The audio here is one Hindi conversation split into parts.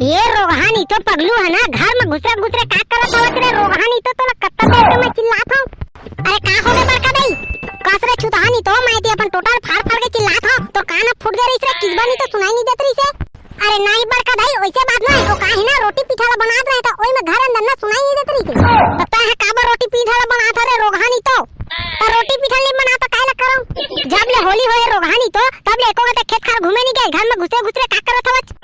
ये रोहानी तो पगलू है ना, घर में घुसरे घुसरे का करत हवत रे रोहानी तो तोला कत्ता देर में चिल्लात हूं। अरे का हो गए बड़का दई कसरे छुतहानी तो मैं ते अपन टोटल फाड़ फाड़ के चिल्लात हूं तो कान फूट गए रे किसबा नहीं तो सुनाई नहीं देत रही से। अरे नहीं बड़का दई वैसे बात नहीं तो काहे ना रोटी पिठाला बनात रहे तो ओई में घर अंदर ना सुनाई नहीं देत रही से। पता है काबर रोटी पिठाला बनात रे रोहानी तो रोटी पिठाला नहीं बनाता काहे ला करो। जब ले होली होए रोहानी तो तब ले एको गते खेत खार घूमे नहीं गए, घर में घुसे घुसरे का करत हवत।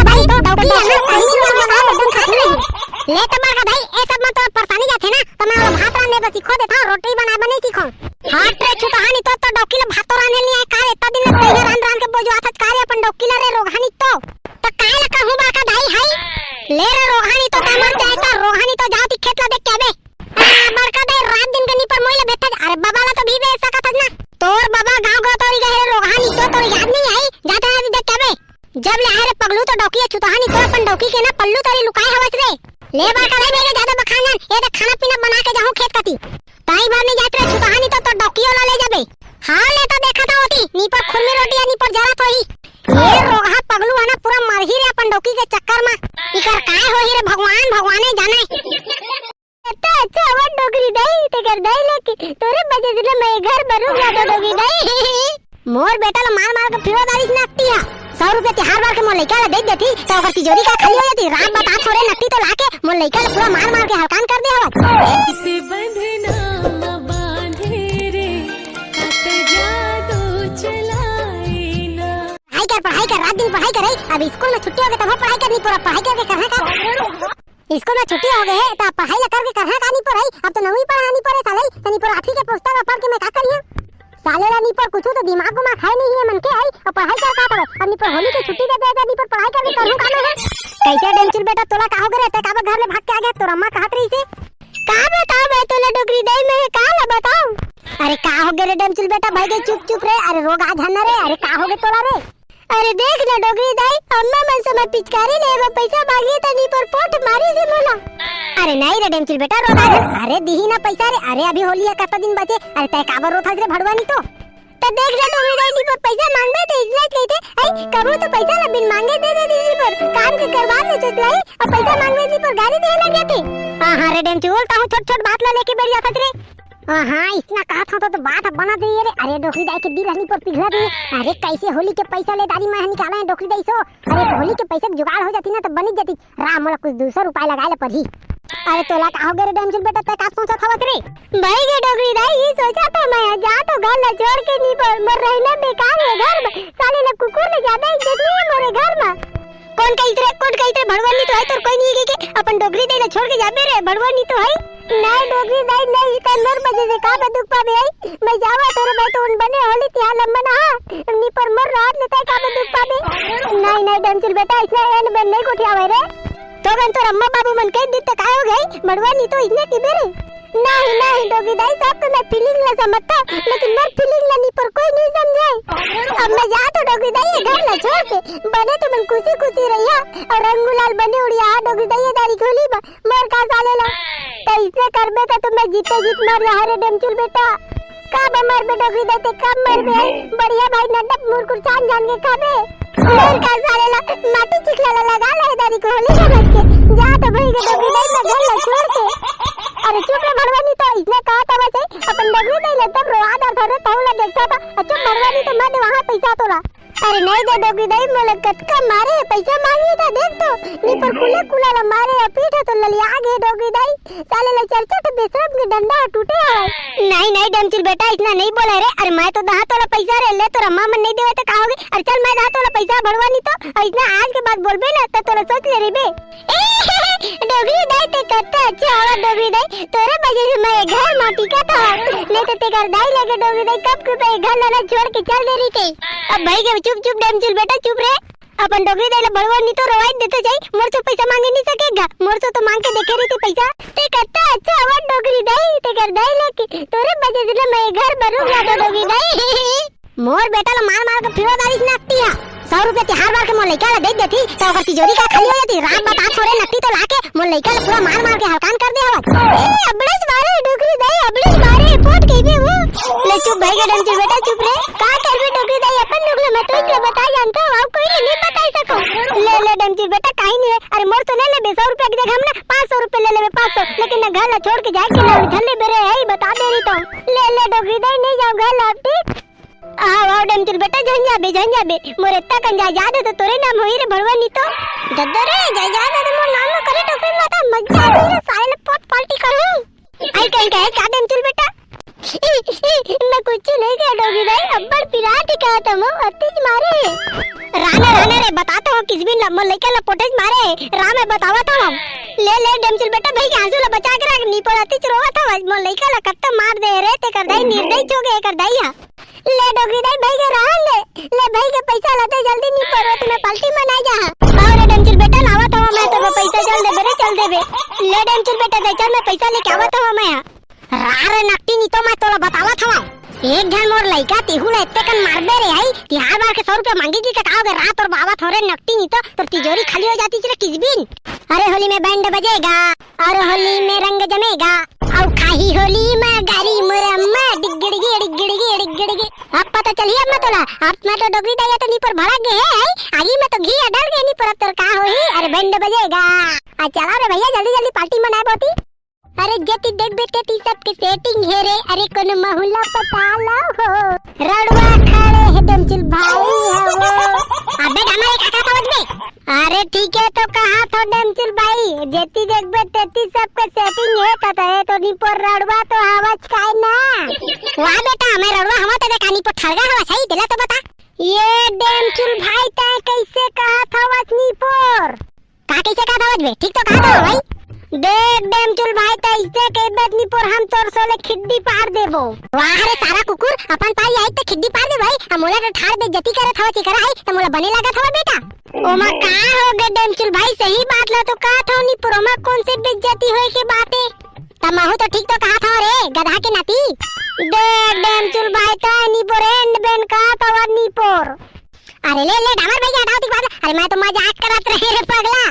भाई तो डौकी है ना कहीं नहीं बना एकदम खाती नहीं ले तो बड़का भाई ए सब में तो परेशानी जाते ना तो मैं भात रांधने बस सिखो देता रोटी बनाना नहीं सीखो। हाथ रे छुतहानी तो डौकी ले भात रांधने नहीं आए कार इतना दिन तैयार रांध रांध के बोझ आथत कार अपन डौकी ले रे रोहानी तो काहे ला कहूं बड़का भाई हाय ले रे रोहानी तो मर जाए तो रोहानी तो जाती खेत ला देख के आबे बड़का भाई रात दिन कनी पर मोइले बैठा। अरे बाबा ला तो भी ऐसा कथत ना तोर बाबा गांव गांव तोरी गए रोहानी तो याद नहीं आई जाता है देख के आबे। जब ले आए रे पगलू तो डौकी छुतहानी तो अपन डौकी के ना पल्लू तारी लुकाए हवस रे ले बड़का भाई मेरे ज्यादा बखानन ये देख खाना पीना बना के जाऊं खेत कती ताई बार नहीं जात रे छुतहानी तो डौकी वाला ले जाबे। हां ले तो देखा था होती नी पर खुरमी रोटी या नी पर जरा तो ही ये रोहा पगलू है ना पूरा मर ही रे अपन डौकी के चक्कर में इकर काय हो ही रे भगवान भगवाने जाने। अच्छा वो डोगरी दई ते कर दई लेके तोरे बजे से मैं घर भरूंगा तो डोगरी दई मोर बेटा ला मार मार के फिरो दारिस नकटिया 100 रुपया तिहार बार के मोर लइका ला देख देती तो ओकर तिजोरी का खाली हो जाती। रात बता छोरे नकटी तो लाके मोर लइका ला पूरा मार मार के हलकान कर दे हवत। इसे बंधना बांधे रे कत जादू चलाए ना पढ़ाई कर रात दिन पढ़ाई करे। अब स्कूल में छुट्टी हो गई तब पढ़ाई करनी पूरा पढ़ाई करके करना का स्कूल में छुट्टी हो गए तो पढ़ाई ला करके करना का नहीं पढ़ाई अब तो नवी पढ़ानी पड़े साले तनी पर आठवीं के पुस्तक पढ़ के मैं का करिया साले ला नहीं पर कुछ तो दिमाग में खाए नहीं है मन के आई और पढ़ाई कर का करे अब नहीं पर होली की छुट्टी दे दे नहीं पर पढ़ाई करके करूं का मैं कैसे डेंचुल बेटा तोला का हो गए रहते का घर में भाग के आ गया तोरा अम्मा कहत रही से का बताओ मैं तोला डोगरी दई में का ला बताओ। अरे का हो गए रे डेंचुल बेटा भाई के चुप चुप रे अरे रोग आ जाना रे अरे का हो गए तोला रे। अरे देख ना डोगरी दाई अम्मा मन से मैं पिचकारी ले वो पैसा मांगी तो नहीं पर पोट मारी से बोला। अरे नहीं रे डेंचुल बेटा रोता है अरे दीही ना पैसा रे अरे अभी होली है कत दिन बचे अरे तय काबर रोता रे भड़वानी तो देख ले डोगरी दाई नहीं पर पैसा मांगबे तो इसलिए कहते आई कबो तो पैसा ला बिन मांगे दे दे दीदी पर काम के करवा ले चतलाई और पैसा मांगने दी पर गाली दे लगे थे। हां रे डेंचुल ताऊ छोट छोट बात ला लेके बैठ जात रे। हां इतना कहा था तो बात बना दी रे। अरे डोकरी दाई के दिल हनी पर पिघला दी अरे कैसे होली के पैसा ले दादी मैं निकाला है डोकरी दाई सो अरे होली के पैसे जुगाड़ हो जाती ना तो बनी जाती राम मोला कुछ 200 रुपए लगा ले पर ही। अरे तोला का हो गए डेंचुल बेटा तय का सोचा था रे भाई के डोकरी दाई ये सोचा था मैं जा तो घर ला छोड़ के नहीं पर मर रहना बेकार है घर में साले ला कुकुर ले ज्यादा इज्जत नहीं है मोरे घर में। कौन कहितरे भड़वानी तो है तो कोई नहीं है के अपन डोगरी दे छोड़ के जाबे रे भड़वानी तो है नहीं डोगरी दाई नहीं कन्नर बजे से का दुख पाबे आई मैं जावा तोरे भाई तो उन बने होली तिहार लम्बा ना नी पर मर रात लेता का दुख पाबे नहीं डेंचुल बेटा इसने एंड में नहीं कोठियावे रे तो गन तो अम्मा बाबू मन कह देते का हो गई भड़वानी तो इसने टिबे रे नहीं डोगरी दाई साहब तो मैं फीलिंग ला समझता लेकिन मेरी फीलिंग ला नहीं पर कोई नहीं समझे। अब मैं जा तो डोगरी दाई घर ला छोड़ के बने तो मैं खुशी खुशी रहिया और रंग गुलाल बने उड़िया डोगरी दाई दारी खोली मर का साले ला तो इसने करबे तो मैं जीते जीत मर जा रे डेंचुल बेटा का मर बे डोगरी दाई ते कब मर बे बढ़िया भाई नटक मुरकुर चांद जान के खाबे मर का साले ला माटी चिखला लगा ले दारी खोली समझ के जा तो भाई के डोगरी दाई में घर ला छोड़ के। अरे चुप रे भड़वानी तो इसने कहा था वैसे अपन डोगरी दाई ले तब रोआदा था तौला देखता था अच्छा भड़वानी तो मैं वहां पैसा तोला। अरे नहीं दे डोगरी दाई मोला कटका मारे पैसा मांगी था देख तो नी पर कुला ला मारे पीठ तो ललिया गए डोगरी दाई साले ला चर्चा तो बेशरम के डंडा टूटे है। नहीं डेंचुल बेटा इतना नहीं बोला रे अरे मैं तो दहा तोला पैसा रे ले तो अम्मा मन नहीं देवे तो कहोगे अरे चल मैं दहा तोला पैसा भड़वानी तो इतना आज के बाद बोलबे ना तो तोला सोच ले रे बे डोगरी दाई ते कट्टा अच्छा आवा डोगरी दाई तोरे वजह से मैं घर माटी का था नहीं तो ते घर दाई लेके डोगरी दाई कब के घर लाना छोड़ के चल दे रही के। अब भाई के चुप डेंचुल बेटा चुप रे अपन डोगरी दाई भड़वानी तो रवाई देते जाई मोर तो पैसा मांगे नहीं सकेगा मोर तो मांग के देखे रही थी पैसा ते कट्टा अच्छा आवा डोगरी दाई ते घर दाई लेके तोरे वजह से मैं घर भरूंगा तो डोगरी दाई मोर बेटा ला मार मार के फिरो दारिस नकटिया 100 रुपया तिहार बार के मोर लइका ला देख देती तो ओकर तिजोरी का खाली हो जाती रात बता छोरे नकटी तो लाके मोर लइका ला पूरा मार मार के हलकान कर दे हवत। ए अबड़स मारे डोगरी दाई अबड़स मारे पोट कइबे वो ले चुप भाई के डेंचुल बेटा चुप रे का करबे डोगरी दाई अपन लोग ले मैं तो इसलिए बता जानता हूं आप कोई नहीं बता सको ले डेंचुल बेटा ही नहीं है। अरे मोर तो ले ले 100 रुपया की जगह हम ना 500 रुपया ले लेबे 500, लेकिन ना घर ला छोड़ के जाए कि ना झल्ले बेरे है ही बता दे रही तो ले ले डोगरी दे नहीं जाओ घर ला ठीक। वाओ डेमचुल बेटा झंझा बे मोर इतना कंजा याद है तो तोरे नाम होई रे भड़वा नहीं तो दद्दो रे जा याद है मोर नाम न करे डोगरी माता मजा आ रही है साले पोट पार्टी करूं आई कहीं कहे का डेमचुल बेटा मैं कुछ नहीं कह डोगी भाई अब्बड़ पिराट कहा तुम अतिज मारे राने रे बताता हूँ किस भी लम्बो लेके लपोटेज मारे रामे बतावा था हम ले डेमचुल बेटा भाई के आंसू ला बचा के रख नी पर अतिज रोवा था मो लेके ला कत्ता मार दे रे ते कर दई निर्दय चोगे कर दईया ले डोगी भाई के रहन दे ले भाई के पैसा लाते जल्दी नी पर तुम्हें पार्टी मनाई जा और डेमचुल बेटा लावा था मैं तो पैसा चल दे बेरे चल देबे ले डेमचुल बेटा दे चल मैं पैसा लेके आवा था मैं रार नकटी नी तो मैं तोला बतावा था एक घन मोर लइका तिहुला इत्ते कन मारबे रे आई तिहार बार के 100 रुपया मांगी जी के काओगे रात और बाबा थोड़े नकटी नी तो तिजोरी खाली हो जाती रे किस दिन। अरे होली में बैंड बजेगा और होली में रंग जमेगा और खाही होली में गारी मोर अम्मा डिगड़गी अब पता चली अब मैं तोला अब मैं तो डोगरी दैया तो नी पर भड़क गए है आगी में तो घी डाल गए नी पर अब तोर का होई अरे बैंड बजेगा आ चला रे भैया जल्दी जल्दी पार्टी मनाए बोती। अरे जति देख बेटे ती सबके सेटिंग है रे अरे कोन महुला पता ला हो रड़वा खड़े है डेमचुल भाई है वो अबे हमारे काका समझ में अरे ठीक है तो कहा था डेमचुल भाई जति देख बेटे ती सबके सेटिंग है कहता है तो नी पर रड़वा तो आवाज काहे ना वाह बेटा मैं रड़वा हवा तो देखा नी पर ठड़गा हवा सही दिला तो बता ये डेमचुल भाई तय कैसे कहा था आवाज नी पर का कैसे कहा था आवाज में ठीक तो कहा था भाई देख डेमचुल भाई तो इससे कई बात नहीं पर हम तोर सोले खिड्डी पार देबो वाह रे सारा कुकुर अपन पाई आई तो खिड्डी पार दे भाई हमोला तो ठाड़ दे जति करे था चिकरा आई तो मोला बने लगा था बेटा ओमा का हो गए डेमचुल भाई सही बात ला तो का था नी पर ओमा कौन से बेइज्जती होए के बातें तमाहू तो ठीक तो कहा था रे गधा के नाती देख डेमचुल भाई तो नी पर एंड बेन का था नी पर अरे ले डामर भैया हटाओ ठीक बात अरे मैं तो मजाक करत रहे रे पगला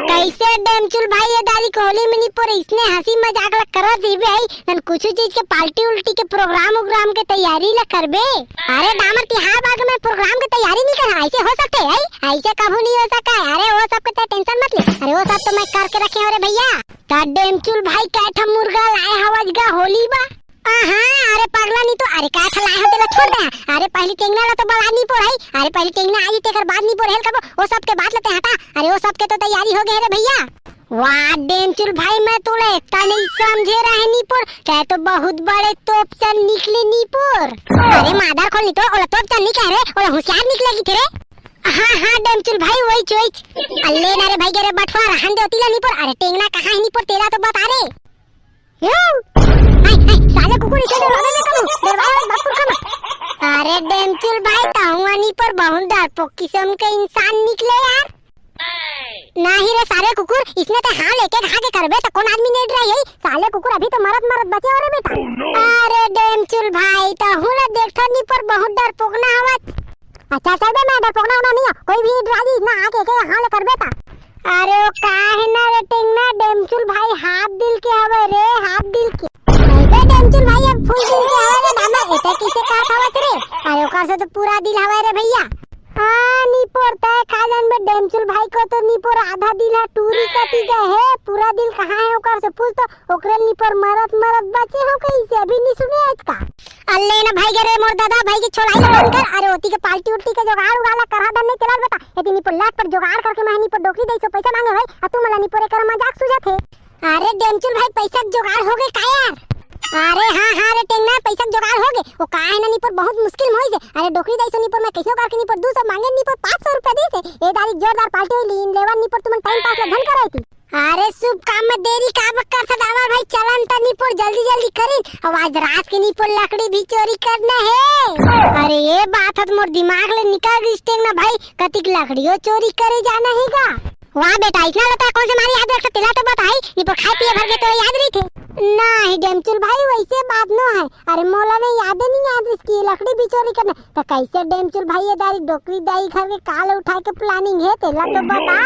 कैसे डेमचुल भाई ये दादी कोहली में नहीं पर इसने हंसी मजाक ला करत दी भाई नन कुछ चीज के पार्टी उल्टी के प्रोग्राम के तैयारी ला करबे अरे डामर तिहार बाग में प्रोग्राम की तैयारी नहीं कर ऐसे हो सकते है ऐसे कभी नहीं हो सका अरे वो सब के टेंशन मत ले अरे वो सब तो मैं करके रखे अरे भैया ता डेमचुल भाई कैठा मुर्गा लाए हवज गा होली बा अरे पगला नहीं तो अरे का खलाए हो तेला छोड़ दे अरे पहली टेंगना ला तो बड़ा नहीं पड़ाई अरे पहली टेंगना आई तेकर बाद नहीं पड़ेल कबो वो सब के बात लेते हटा अरे वो सब के तो तैयारी हो गए रे भैया वाह डेमचुल भाई मैं तोले इतना नहीं समझे रहे नी पर क्या तो बहुत बड़े तोप चल निकले नी पर अरे मादर खोल नहीं तो ओला तोप चल नहीं कह रे ओला होशियार निकलेगी तेरे हाँ डेमचुल भाई वही चोइच अल्ले ना रे भाई रे बटवा रहन दे ओतीला नी पर अरे टेंगना कहां है नी पर तेरा तो बता रे साले कुकुर इसे डरावे में कम डरवाए बापुर कम अरे डेमचुल भाई ताहुआनी पर बहुत डरपोक किस्म के इंसान निकले यार नहीं रे साले कुकुर इसने तो हाँ लेके खा के करबे तो कौन आदमी नहीं डरा यही साले कुकुर अभी तो मरद बचे हो रे बेटा अरे डेमचुल भाई ताहुला देखता नहीं पर बहुत डरपोक ना आवाज अच्छा चल बे मैं डरपोक ना नहीं कोई भी डराई ना आके के हाँ ले करबे ता अरे वो काहे ना रे टेंगना डेमचुल भाई हाथ दिल के हवे रे हाथ दिल के डेमचुल भाई अब फुल दिल के हवे रे दामा एते किसे का थावत रे अरे ओकर से तो पूरा दिल हवे रे भैया नी पोरता काजन में डेमचुल भाई को तो नी पोर आधा दिल है टूरी कटी गए है पूरा दिल कहां है ओकर से फुल तो ओकरे नी पर मरत बचे हो कैसे अभी नहीं सुने आज का अल्ले ना भाई रे मोर दादा भाई की छोड़ाई बंद कर अरे ओती के पार्टी उल्टी के जुगाड़ उगाला करा दन नहीं चला बेटा एती नी पर लाख पर जुगाड़ करके मैं नी पर डोकरी दई सो पैसा मांगे भाई आ तू मला नी पर कर मजाक सुझत है अरे डेमचुल भाई पैसा जुगाड़ हो गए का यार अरे हाँ रे टेंगना पैसा जुगाड़ हो गए वो काहे ना नी पर बहुत मुश्किल होई से अरे डोकरी दई सो नी पर मैं कैसे करके नी पर 200 मांगे नी पर 500 रुपया दे से ए दारी जोरदार पार्टी हुई लीन लेवन नी पर तुमन टाइम पास ला धन कराई थी अरे शुभ काम में देरी का बक्कर था दावा भाई चलन त नी पर जल्दी करिन अब आज रात के नी पर लकड़ी भी चोरी करना है अरे ये बात है मोर दिमाग ले निकाल गई टेंगना भाई कतिक लकड़ियों चोरी करे जाना हैगा वाह बेटा इतना लता कौन से मारी याद रख तेला तो बताई नी पर खाए पिए भर के तो याद रही थे नहीं डेमचुल भाई वैसे बात न है अरे मोला ने याद नहीं याद इसकी लकड़ी भी चोरी करना तो कैसे डेमचुल भाई ये दारी डोकरी दाई घर के काल उठा के प्लानिंग है तेला तो बता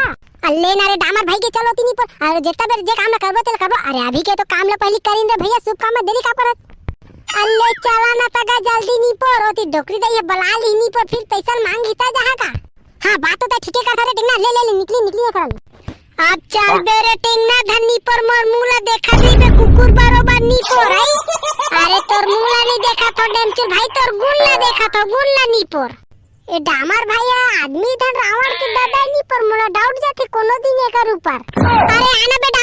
अल्ले ना रे डामर भाई के चलो तीनी पर अरे जेता बेर जे काम करबो तेल करबो अरे अभी के तो काम ला पहली करिन रे भैया शुभ काम में देरी का परत अल्ले चला ना तगा जल्दी नी पर होती डोकरी दाई बला ली नी पर फिर पैसा मांग हिता जहां का हां बात तो ठीक है का रे टिंगना ले निकली कर अब चल बेरे टेंगना धन्नी पर मोर मुला देखा देबे कुकुर बरोबर नी पोराई। अरे तोर मुला नहीं देखा तो डेमचुर भाई तोर गुल्ला देखा तो गुल्ला नी पोर। ए डामर भैया आदमी धन रावण के दादा नी पर मोला डाउट जाथे कोनो दिन एकर ऊपर। अरे आना बेटा